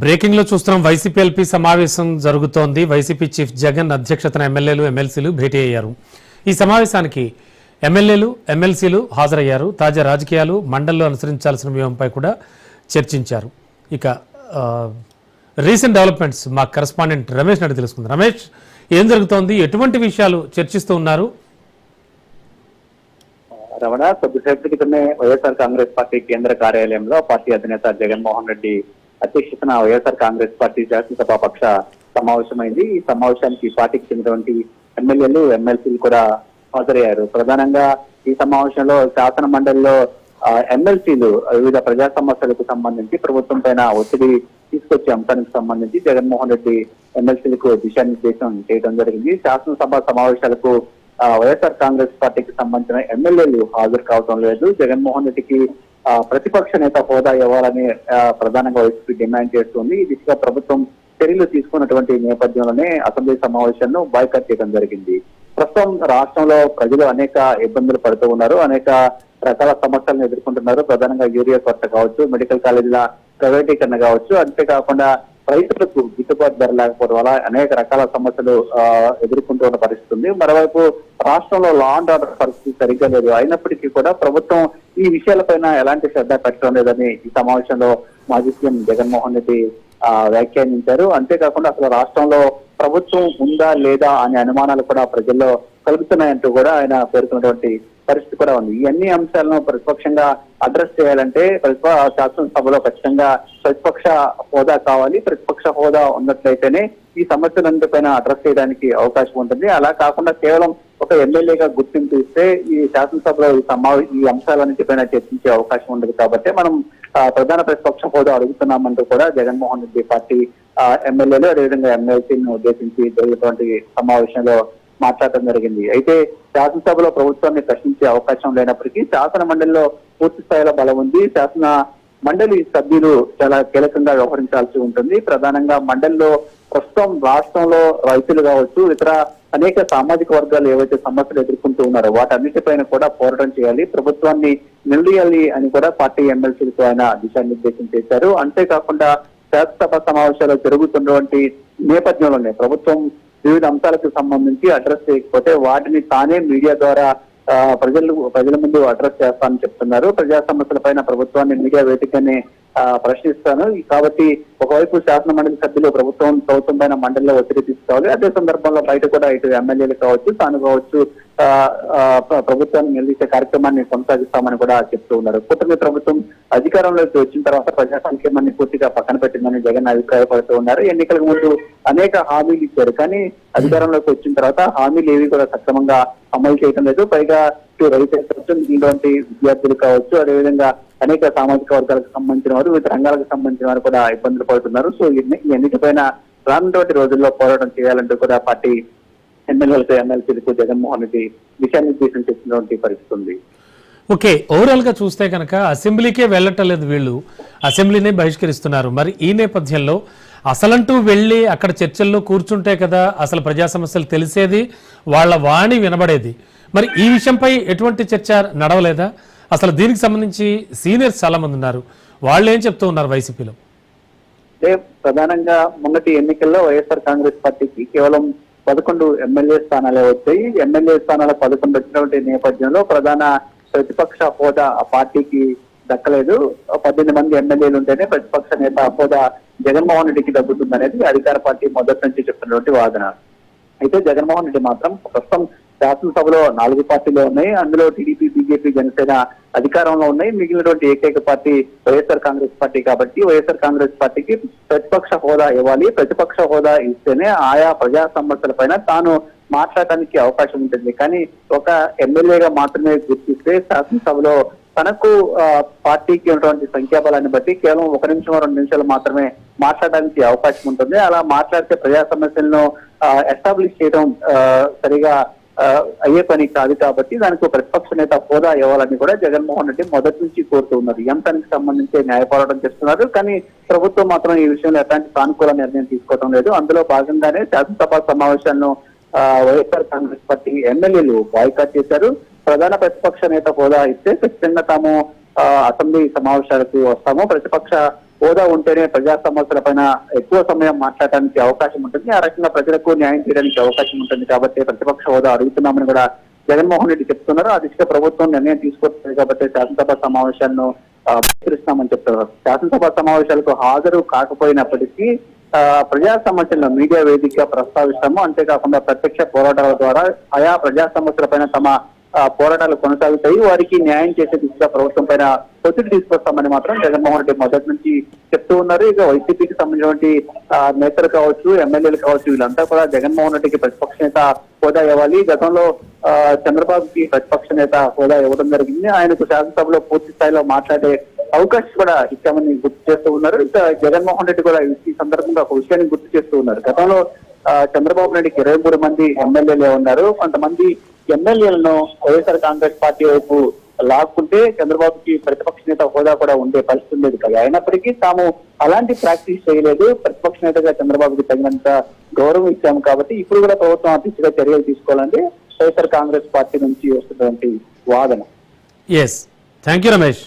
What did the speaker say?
Breaking లో చూస్తున్నాం. YCP LP సమావేశం జరుగుతోంది. వైసీపీ చీఫ్ జగన్ అధ్యక్షతన ఎమ్మెల్యేలు ఎమ్మెల్సీలు భేటీ అయ్యారు. ఈ సమావేశానికి ఎమ్మెల్యేలు ఎమ్మెల్సీలు హాజరయ్యారు. తాజా రాజకీయాలు, మండలిలో అనుసరించాల్సిన వ్యూహంపై కూడా చర్చించారు. ఇక రీసెంట్ డెవలప్మెంట్స్ మా కరెస్పాండెంట్ రమేష్ నాయుడు తెలుసుకుందాం. రమేష్, ఏం జరుగుతోంది, ఎటువంటి విషయాలు చర్చిస్తూ ఉన్నారు? రమణ, కొద్దిసేపటి క్రితమే వైఎస్ఆర్ కాంగ్రెస్ పార్టీ కేంద్ర కార్యాలయంలో పార్టీ అధినేత జగన్మోహన్ రెడ్డి అధ్యక్షతన వైఎస్ఆర్ కాంగ్రెస్ పార్టీ శాసనసభ పక్ష సమావేశమైంది. ఈ సమావేశానికి పార్టీకి చెందినటువంటి ఎమ్మెల్యేలు ఎమ్మెల్సీలు కూడా హాజరయ్యారు. ప్రధానంగా ఈ సమావేశంలో శాసన మండలిలో ఎమ్మెల్సీలు వివిధ ప్రజా సమస్యలకు సంబంధించి ప్రభుత్వం పైన ఒత్తిడి తీసుకొచ్చే అంశానికి సంబంధించి జగన్మోహన్ రెడ్డి ఎమ్మెల్సీలకు దిశానిర్దేశం చేయడం జరిగింది. శాసనసభ సమావేశాలకు వైఎస్ఆర్ కాంగ్రెస్ పార్టీకి సంబంధించిన ఎమ్మెల్యేలు హాజరు కావడం లేదు. జగన్మోహన్ రెడ్డికి ప్రతిపక్ష నేత హోదా ఇవ్వాలని ప్రధానంగా వైసీపీ డిమాండ్ చేస్తుంది. ఈ దిశగా ప్రభుత్వం చర్యలు తీసుకున్నటువంటి నేపథ్యంలోనే అసెంబ్లీ సమావేశాలను బాయ్కాట్ చేయడం జరిగింది. ప్రస్తుతం రాష్ట్రంలో ప్రజలు అనేక ఇబ్బందులు పడుతూ ఉన్నారు, అనేక రకాల సమస్యలను ఎదుర్కొంటున్నారు. ప్రధానంగా యూరియా కొరత కావచ్చు, మెడికల్ కాలేజీల ప్రైవేటీకరణ కావచ్చు, అంతేకాకుండా రైతులకు గిట్టుబాటు ధర లేకపోవడం వల్ల అనేక రకాల సమస్యలు ఎదుర్కొంటున్న పరిస్థితి ఉంది. మరోవైపు రాష్ట్రంలో లా అండ్ ఆర్డర్ పరిస్థితి సరిగ్గా లేదు. అయినప్పటికీ కూడా ప్రభుత్వం ఈ విషయాలపైన ఎలాంటి శ్రద్ధ పెట్టడం లేదని ఈ సమావేశంలో మాజీ సీఎం జగన్మోహన్ రెడ్డి వ్యాఖ్యానించారు. అంతేకాకుండా అసలు రాష్ట్రంలో ప్రభుత్వం ఉందా లేదా అనే అనుమానాలు కూడా ప్రజల్లో కలుగుతున్నాయంటూ కూడా ఆయన పేర్కొన్నటువంటి పరిస్థితి కూడా ఉంది. ఈ అన్ని అంశాలను ప్రతిపక్షంగా అడ్రస్ చేయాలంటే శాసనసభలో ఖచ్చితంగా ప్రతిపక్ష హోదా కావాలి. ప్రతిపక్ష హోదా ఉన్నట్లయితేనే ఈ సమస్యలందరిపైన అడ్రస్ చేయడానికి అవకాశం ఉంటుంది. అలా కాకుండా కేవలం ఒక ఎమ్మెల్యేగా గుర్తింపు ఇస్తే ఈ శాసనసభలో ఈ అంశాలన్నిటిపైన చర్చించే అవకాశం ఉండదు. కాబట్టి మనం ప్రధాన ప్రతిపక్ష హోదా అడుగుతున్నామంటూ కూడా జగన్మోహన్ రెడ్డి పార్టీ ఎమ్మెల్యేలు అదేవిధంగా ఎమ్మెల్సీని ఉద్దేశించి జరిగినటువంటి సమావేశంలో మాట్లాడటం జరిగింది. అయితే శాసనసభలో ప్రభుత్వాన్ని ప్రశ్నించే అవకాశం లేనప్పటికీ శాసన మండలిలో పూర్తి స్థాయిలో బలం ఉంది. శాసన మండలి సభ్యులు చాలా కీలకంగా వ్యవహరించాల్సి ఉంటుంది. ప్రధానంగా మండలిలో ప్రస్తుతం రాష్ట్రంలో రైతులు కావచ్చు, ఇతర అనేక సామాజిక వర్గాలు ఏవైతే సమస్యలు ఎదుర్కొంటూ ఉన్నారో వాటన్నిటిపైన కూడా పోరాటం చేయాలి, ప్రభుత్వాన్ని నిలదీయాలి అని కూడా పార్టీ ఎమ్మెల్సీలకు ఆయన దిశానిర్దేశం చేశారు. అంతేకాకుండా శాసనసభ సమావేశాలు జరుగుతున్నటువంటి నేపథ్యంలోనే ప్రభుత్వం వివిధ అంశాలకు సంబంధించి అడ్రస్ చేయకపోతే వాటిని తానే మీడియా ద్వారా ప్రజల ముందు అడ్రస్ చేస్తానని చెప్తున్నారు. ప్రజా సమస్యల పైన ప్రభుత్వాన్ని మీడియా వేదికనే ప్రశ్నిస్తాను. కాబట్టి ఒకవైపు శాసన మండలి సభ్యులు ప్రభుత్వం పైన మండలిలో ఒత్తిడి తీసుకోవాలి. అదే సందర్భంలో బయట కూడా ఇటు ఎమ్మెల్యేలు కావచ్చు, తాను కావచ్చు ప్రభుత్వాన్ని నిలదీసే కార్యక్రమాన్ని కొనసాగిస్తామని కూడా చెప్తూ ఉన్నారు. కూటమి ప్రభుత్వం అధికారంలోకి వచ్చిన తర్వాత ప్రజా సంక్షేమాన్ని పూర్తిగా పక్కన పెట్టిందని జగన్ అభిప్రాయపడుతూ ఉన్నారు. ఎన్నికలకు ముందు అనేక హామీలు ఇచ్చారు, కానీ అధికారంలోకి వచ్చిన తర్వాత హామీలు ఏవి కూడా సక్రమంగా అమలు చేయడం లేదు. పైగా రైతులు కావచ్చు, ఇటువంటి విద్యార్థులు కావచ్చు, అదేవిధంగా అనేక సామాజిక వర్గాలకు సంబంధించిన వారు, వివిధ రంగాలకు సంబంధించిన వారు కూడా ఇబ్బందులు పడుతున్నారు. సో ఈ అన్నిటిపైన రానున్నటువంటి రోజుల్లో పోరాటం చేయాలంటూ కూడా పార్టీ ఎమ్మెల్యేలకు ఎమ్మెల్సీలకు జగన్మోహన్ రెడ్డి దిశానిర్దేశం చేసినటువంటి పరిస్థితి ఉంది. ఓకే, ఓవరాల్ గా చూస్తే కనుక అసెంబ్లీకే వెళ్ళటలేదు, వీళ్ళు అసెంబ్లీనే బహిష్కరిస్తున్నారు. మరి ఈ నేపథ్యంలో అసలంటూ వెళ్ళి అక్కడ చర్చల్లో కూర్చుంటే కదా అసలు ప్రజా సమస్యలు తెలిసేది, వాళ్ళ వాణి వినబడేది. మరి ఈ విషయంపై ఎటువంటి చర్చ నడవలేదా? అసలు దీనికి సంబంధించి సీనియర్స్ చాలా మంది ఉన్నారు, వాళ్ళు ఏం చెప్తూ ఉన్నారు వైసీపీలో? ప్రధానంగా మొన్నటి ఎన్నికల్లో వైఎస్ఆర్ కాంగ్రెస్ పార్టీకి కేవలం 11 ఎమ్మెల్యే స్థానాలే వచ్చాయి. ఎమ్మెల్యే స్థానాలు 11 వచ్చినటువంటి నేపథ్యంలో ప్రధాన ప్రతిపక్ష హోదా ఆ పార్టీకి దక్కలేదు. 18 మంది ఎమ్మెల్యేలు ఉంటేనే ప్రతిపక్ష నేత హోదా జగన్మోహన్ రెడ్డికి దక్కుతుందనేది అధికార పార్టీ మొదటి నుంచి చెప్తున్నటువంటి వాదన. అయితే జగన్మోహన్ రెడ్డి మాత్రం ప్రస్తుతం శాసనసభలో 4 పార్టీలు ఉన్నాయి. అందులో టీడీపీ, బీజేపీ, జనసేన అధికారంలో ఉన్నాయి. మిగిలినటువంటి ఏకైక పార్టీ వైఎస్ఆర్ కాంగ్రెస్ పార్టీ. కాబట్టి వైఎస్ఆర్ కాంగ్రెస్ పార్టీకి ప్రతిపక్ష హోదా ఇవ్వాలి. ప్రతిపక్ష హోదా ఇస్తేనే ఆయా ప్రజా సమస్యల పైన తాను మాట్లాడటానికి అవకాశం ఉంటుంది. కానీ ఒక ఎమ్మెల్యేగా మాత్రమే గుర్తిస్తే శాసనసభలో తనకు పార్టీకి ఉన్నటువంటి సంఖ్యాబలాన్ని బట్టి కేవలం 1 నిమిషం 2 నిమిషాలు మాత్రమే మాట్లాడడానికి అవకాశం ఉంటుంది. అలా మాట్లాడితే ప్రజా సమస్యలను ఎస్టాబ్లిష్ చేయడం సరిగా అయ్యే పని కాదు. కాబట్టి దానికి ప్రతిపక్ష నేత హోదా ఇవ్వాలని కూడా జగన్మోహన్ రెడ్డి మొదటి నుంచి కోరుతూ ఉన్నారు. ఈ అంశానికి సంబంధించి న్యాయ పోరాటం చేస్తున్నారు. కానీ ప్రభుత్వం మాత్రం ఈ విషయంలో ఎలాంటి సానుకూల నిర్ణయం తీసుకోవడం లేదు. అందులో భాగంగానే శాసనసభ సమావేశాలను వైఎస్ఆర్ కాంగ్రెస్ పార్టీ ఎమ్మెల్యేలు బాయ్కాట్ చేశారు. ప్రధాన ప్రతిపక్ష నేత హోదా ఇస్తే ఖచ్చితంగా తాము అసెంబ్లీ సమావేశాలకు వస్తాము, ప్రతిపక్ష హోదా ఉంటేనే ప్రజా సమస్యల పైన ఎక్కువ సమయం మాట్లాడడానికి అవకాశం ఉంటుంది, ఆ రకంగా ప్రజలకు న్యాయం చేయడానికి అవకాశం ఉంటుంది కాబట్టి ప్రతిపక్ష హోదా అడుగుతున్నామని కూడా జగన్మోహన్ రెడ్డి చెప్తున్నారు. ఆ దిశగా ప్రభుత్వం నిర్ణయం తీసుకొస్తుంది కాబట్టి శాసనసభ సమావేశాలను బహిష్కరిస్తామని చెప్తున్నారు. శాసనసభ సమావేశాలకు హాజరు కాకపోయినప్పటికీ ప్రజా సమస్యలను మీడియా వేదికగా ప్రస్తావిస్తాము, అంతేకాకుండా ప్రత్యక్ష పోరాటాల ద్వారా ఆయా ప్రజా సమస్యల పైన తమ పోరాటాలు కొనసాగుతాయి, వారికి న్యాయం చేసే దిశగా ప్రభుత్వం పైన ఒత్తిడి తీసుకొస్తామని మాత్రం జగన్మోహన్ రెడ్డి మొదటి నుంచి చెప్తూ ఉన్నారు. ఇక వైసీపీకి సంబంధించినటువంటి నేతలు కావచ్చు, ఎమ్మెల్యేలు కావచ్చు, వీళ్ళంతా కూడా జగన్మోహన్ రెడ్డికి ప్రతిపక్ష నేత హోదా ఇవ్వాలి. గతంలో చంద్రబాబుకి ప్రతిపక్ష నేత హోదా ఇవ్వడం జరిగింది, ఆయనకు శాసనసభలో పూర్తి స్థాయిలో మాట్లాడే అవకాశం కూడా ఇచ్చామని గుర్తు చేస్తూ ఉన్నారు. ఇక జగన్మోహన్ రెడ్డి కూడా ఈ సందర్భంగా ఒక విషయాన్ని గుర్తు చేస్తూ ఉన్నారు. గతంలో చంద్రబాబు నాయుడికి 23 మంది ఎమ్మెల్యేలే ఉన్నారు. కొంతమంది ఎమ్మెల్యేలను వైఎస్ఆర్ కాంగ్రెస్ పార్టీ వైపు లాక్కుంటే చంద్రబాబుకి ప్రతిపక్ష నేత హోదా కూడా ఉండే పరిస్థితి ఉండేది కదా. అయినప్పటికీ తాము అలాంటి ప్రాక్టీస్ చేయలేదు, ప్రతిపక్ష నేతగా చంద్రబాబుకి తగినంత గౌరవం ఇచ్చాము కాబట్టి ఇప్పుడు కూడా ప్రభుత్వం ఆ దిశగా చర్యలు తీసుకోవాలని వైఎస్ఆర్ కాంగ్రెస్ పార్టీ నుంచి వస్తున్నటువంటి వాదన. Yes, thank you Ramesh.